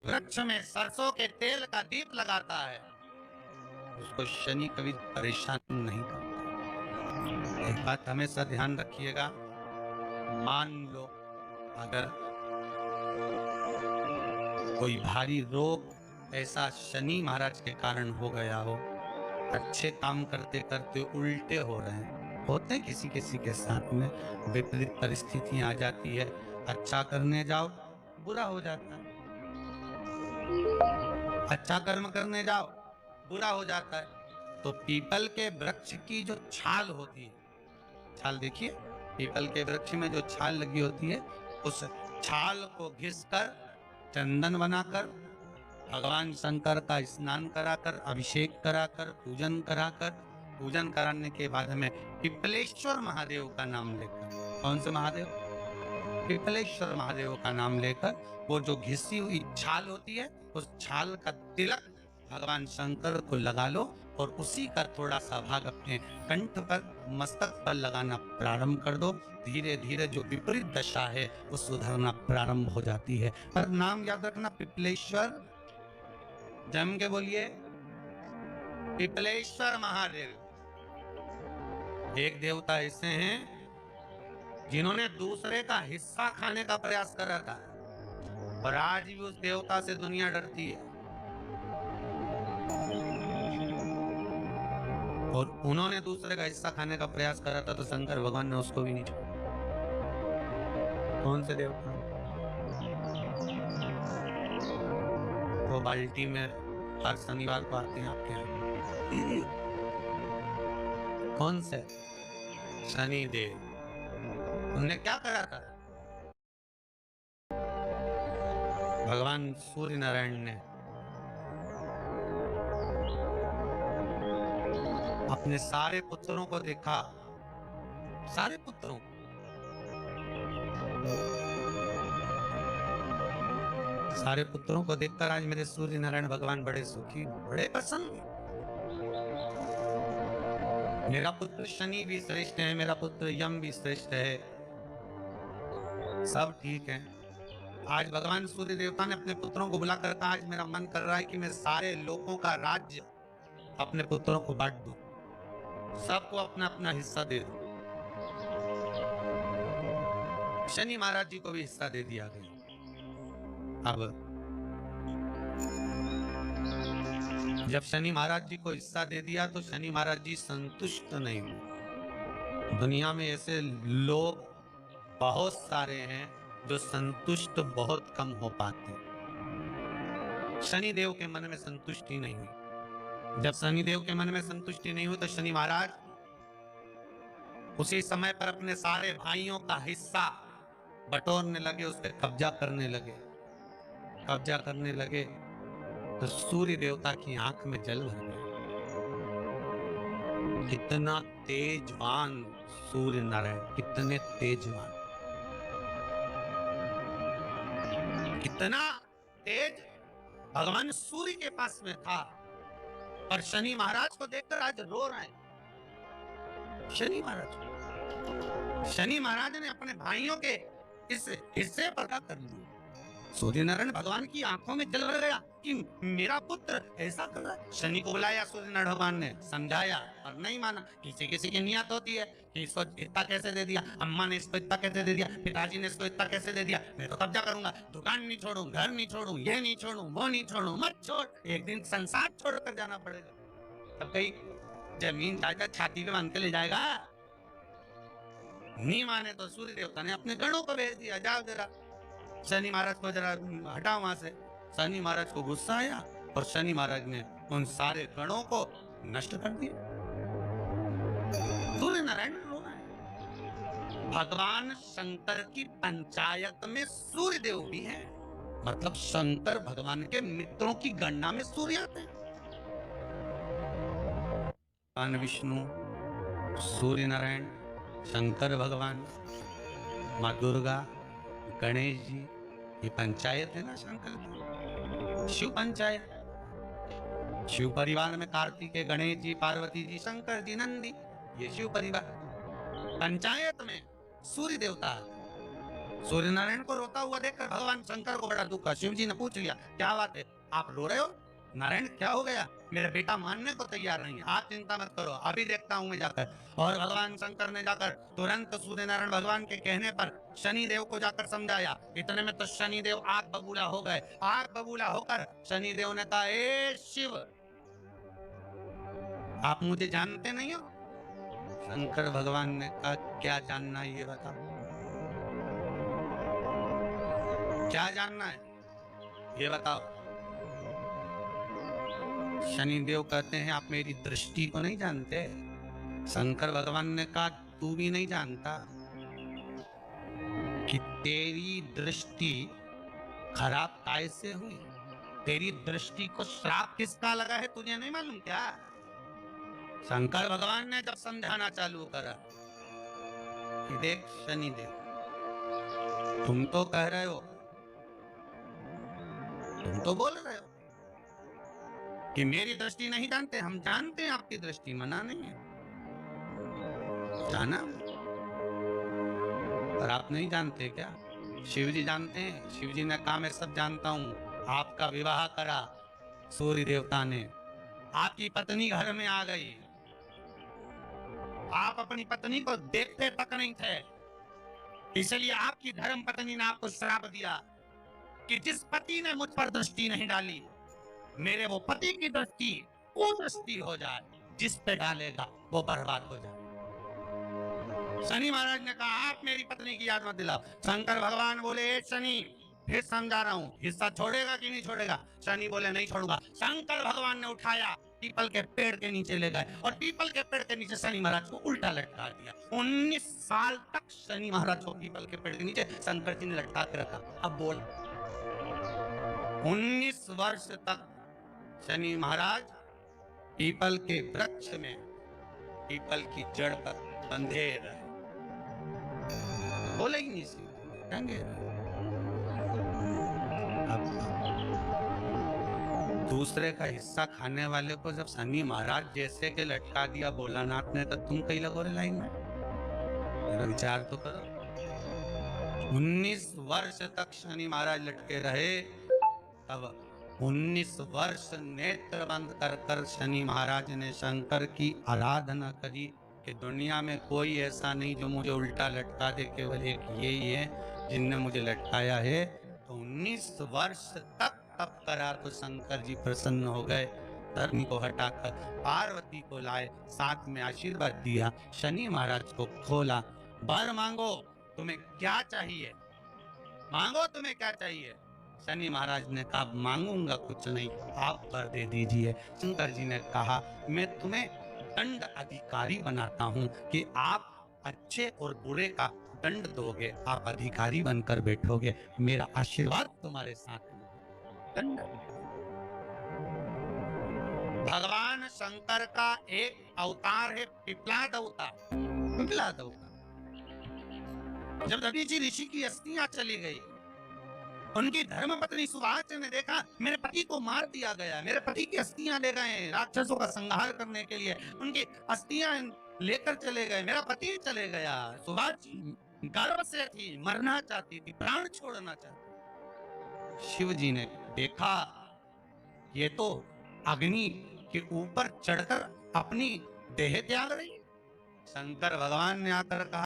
वृक्ष में सरसों के तेल का दीप लगाता है, उसको शनि कभी परेशान नहीं करता। एक बात हमेशा ध्यान रखिएगा, मान लो अगर कोई भारी रोग ऐसा शनि महाराज के कारण हो गया हो, अच्छे काम करते करते उल्टे हो रहे हैं, होते किसी किसी के साथ में विपरीत परिस्थितियां आ जाती है, अच्छा करने जाओ बुरा हो जाता है, अच्छा कर्म करने जाओ बुरा हो जाता है। तो पीपल के वृक्ष की जो छाल होती है, छाल देखिए, पीपल के वृक्ष में जो छाल लगी होती है, उस छाल को घिसकर चंदन बनाकर भगवान शंकर का स्नान कराकर, अभिषेक कराकर, पूजन कराकर, पूजन कराने के बाद हमें पिपलेश्वर महादेव का नाम लेकर, कौन से महादेव? पिपलेश्वर महादेव का नाम लेकर वो जो घिसी हुई छाल होती है, उस छाल का तिलक भगवान शंकर को लगा लो और उसी का थोड़ा सा भाग अपने कंठ पर, मस्तक पर लगाना प्रारंभ कर दो। धीरे धीरे जो विपरीत दशा है वो सुधरना प्रारंभ हो जाती है। पर नाम याद रखना, पिपलेश्वर, जम के बोलिए, पिपलेश्वर महादेव। एक देवता ऐसे हैं जिन्होंने दूसरे का हिस्सा खाने का प्रयास करा था, और आज भी उस देवता से दुनिया डरती है। और उन्होंने दूसरे का हिस्सा खाने का प्रयास करा था तो शंकर भगवान ने उसको भी नहीं छोड़ा। कौन से देवता? वो बाल्टी में हर शनिवार को आते हैं आपके यहाँ। कौन से? शनि देव। उन्होंने क्या करा था? भगवान सूर्य नारायण ने अपने सारे पुत्रों को देखा, सारे पुत्रों, सारे पुत्रों को देखकर आज मेरे सूर्य नारायण भगवान बड़े सुखी, बड़े प्रसन्न। मेरा पुत्र शनि भी श्रेष्ठ है, मेरा पुत्र यम भी श्रेष्ठ है, सब ठीक है। आज भगवान सूर्य देवता ने अपने पुत्रों को बुला कर कहा, आज मेरा मन कर रहा है कि मैं सारे लोगों का राज्य अपने पुत्रों को बांट दूं, सबको अपना अपना हिस्सा दे दूं। शनि महाराज जी को भी हिस्सा दे दिया गया। अब जब शनि महाराज जी को हिस्सा दे दिया तो शनि महाराज जी संतुष्ट नहीं हुए। दुनिया में ऐसे लोग बहुत सारे हैं जो संतुष्ट बहुत कम हो पाते हैं। शनि देव के मन में संतुष्टि नहीं हुई। जब शनि देव के मन में संतुष्टि नहीं हुई तो शनि महाराज उसी समय पर अपने सारे भाइयों का हिस्सा बटोरने लगे, उस पर कब्जा करने लगे। कब्जा करने लगे तो सूर्य देवता की आंख में जल भर गया। कितना तेजवान सूर्य नारायण, कितने तेजवान, कितना तेज भगवान सूर्य के पास में था, और शनि महाराज को देखकर आज रो रहे हैं। शनि महाराज ने अपने भाइयों के इस हिस्से पर क्या कर लिया। सूर्य नारायण भगवान की आंखों में जल भर गया कि मेरा पुत्र ऐसा कर रहा है। शनि को बुलाया सूर्य नारायण भगवान ने, समझाया और नहीं माना। किसी किसी की नियत होती है कि इसको इतना कैसे दे दिया, अम्मा ने इसको इतना कैसे दे दिया, पिताजी ने इसको इतना कैसे दे दिया, मैं तो कब्जा करूंगा, दुकान नहीं छोड़ू, घर नहीं छोड़ू, ये नहीं छोड़ू, वो नहीं छोड़ू, मत छोड़, एक दिन संसार छोड़कर जाना पड़ेगा। तब कहीं जमीन जाकर छाती पे बांध के ले जाएगा। नहीं माने तो सूर्य देवता ने अपने गणों को भेज दिया, जाओ जरा शनि महाराज को जरा हटाओ वहां से। शनि महाराज को गुस्सा आया और शनि महाराज ने उन सारे गणों को नष्ट कर दिया। सूर्य नारायण रो रहे हैं। भगवान शंकर की पंचायत में सूर्य देव भी है, मतलब शंकर भगवान के मित्रों की गणना में सूर्य आते हैं। भगवान विष्णु, सूर्य नारायण, शंकर भगवान, माँ दुर्गा, गणेश जी, ये पंचायत है ना शंकर की, शिव पंचायत। शिव परिवार में कार्तिकेय, गणेश जी, पार्वती जी, शंकर जी, नंदी, ये शिव परिवार। पंचायत में सूर्य देवता, सूर्य नारायण को रोता हुआ देखकर भगवान शंकर को बड़ा दुख हुआ। शिव जी ने पूछ लिया, क्या बात है, आप रो रहे हो? नारायण, क्या हो गया? मेरा बेटा मानने को तैयार नहीं है। आप चिंता मत करो, अभी देखता हूं मैं जाकर। और भगवान शंकर ने जाकर तुरंत सूर्य नारायण भगवान के कहने पर शनि देव को जाकर समझाया। इतने में तो शनि देव आग बबूला हो गए। आग बबूला होकर शनि देव ने कहा, ए शिव, आप मुझे जानते नहीं हो? शंकर भगवान ने कहा, क्या जानना है ये बताओ, क्या जानना है ये बताओ। शनिदेव कहते हैं, आप मेरी दृष्टि को नहीं जानते। शंकर भगवान ने कहा, तू भी नहीं जानता कि तेरी दृष्टि खराब कैसे हुई? तेरी दृष्टि को श्राप किसका लगा है, तुझे नहीं मालूम क्या? शंकर भगवान ने जब समझाना चालू करा कि देख शनिदेव, तुम तो कह रहे हो, तुम तो बोल रहे हो कि मेरी दृष्टि नहीं जानते। हम जानते हैं आपकी दृष्टि, मना नहीं है, जाना, पर आप नहीं जानते क्या? शिव जी जानते हैं। शिव जी ने कहा, मैं सब जानता हूं। आपका विवाह करा सूर्य देवता ने, आपकी पत्नी घर में आ गई, आप अपनी पत्नी को देखते तक नहीं थे, इसलिए आपकी धर्म पत्नी ने आपको श्राप दिया कि जिस पति ने मुझ पर दृष्टि नहीं डाली, मेरे वो पति की दृष्टि वो दृष्टि हो जाए, जिस पे डालेगा वो बर्बाद हो जाए। शनि महाराज ने कहा, आप मेरी पत्नी की याद मत दिलाओ। शंकर भगवान बोले, शनि, फिर समझा रहा हूं, हिस्सा छोड़ेगा कि नहीं छोड़ेगा? शनि बोले, नहीं छोड़ूंगा। शंकर भगवान ने उठाया, पीपल के पेड़ के नीचे ले गए और पीपल के पेड़ के नीचे शनि महाराज को उल्टा लटका दिया। 19 साल तक शनि महाराज को पीपल के पेड़ के नीचे शंकर जी ने लटका के रखा। अब बोल, 19 वर्ष तक शनि महाराज पीपल के वृक्ष में, पीपल की जड़ पर बंधे रहे, बोले ही नहीं, टंगे रहे। अब दूसरे का हिस्सा खाने वाले को जब शनि महाराज जैसे के लटका दिया भोलानाथ ने, तो तुम कहीं लगो रे लाइन में? मेरा विचार तो करो। 19 वर्ष तक शनि महाराज लटके रहे। अब 19 वर्ष नेत्र बंद कर कर शनि महाराज ने शंकर की आराधना करी कि दुनिया में कोई ऐसा नहीं जो मुझे उल्टा लटका दे, केवल एक यही है जिनने मुझे लटकाया है। तो 19 वर्ष तक तप करा तो शंकर जी प्रसन्न हो गए। धर्म को हटाकर पार्वती को लाए, साथ में आशीर्वाद दिया, शनि महाराज को खोला। वर मांगो, तुम्हें क्या चाहिए, मांगो तुम्हें क्या चाहिए? शनि महाराज ने कहा, मांगूंगा कुछ नहीं, आप वर दे दीजिए। शंकर जी ने कहा, मैं तुम्हें दंड अधिकारी बनाता हूं कि आप अच्छे और बुरे का दंड दोगे, आप अधिकारी बनकर बैठोगे, मेरा आशीर्वाद तुम्हारे साथ है। दंड। भगवान शंकर का एक अवतार है पिपलाद अवतार। पिपलाद अवतार, जब दधि जी ऋषि की अस्थियां चली गई, उनकी धर्मपत्नी सुभाष ने देखा, मेरे पति को मार दिया गया, मेरे पति की अस्थियां ले गए राक्षसों का संहार करने के लिए, उनकी अस्थियां लेकर चले गए, मेरा पति चले गया। सुभाष गर्व से थी, मरना चाहती थी, प्राण छोड़ना चाहती। शिव जी ने देखा, ये तो अग्नि के ऊपर चढ़कर अपनी देह त्याग रही। शंकर भगवान ने आकर कहा,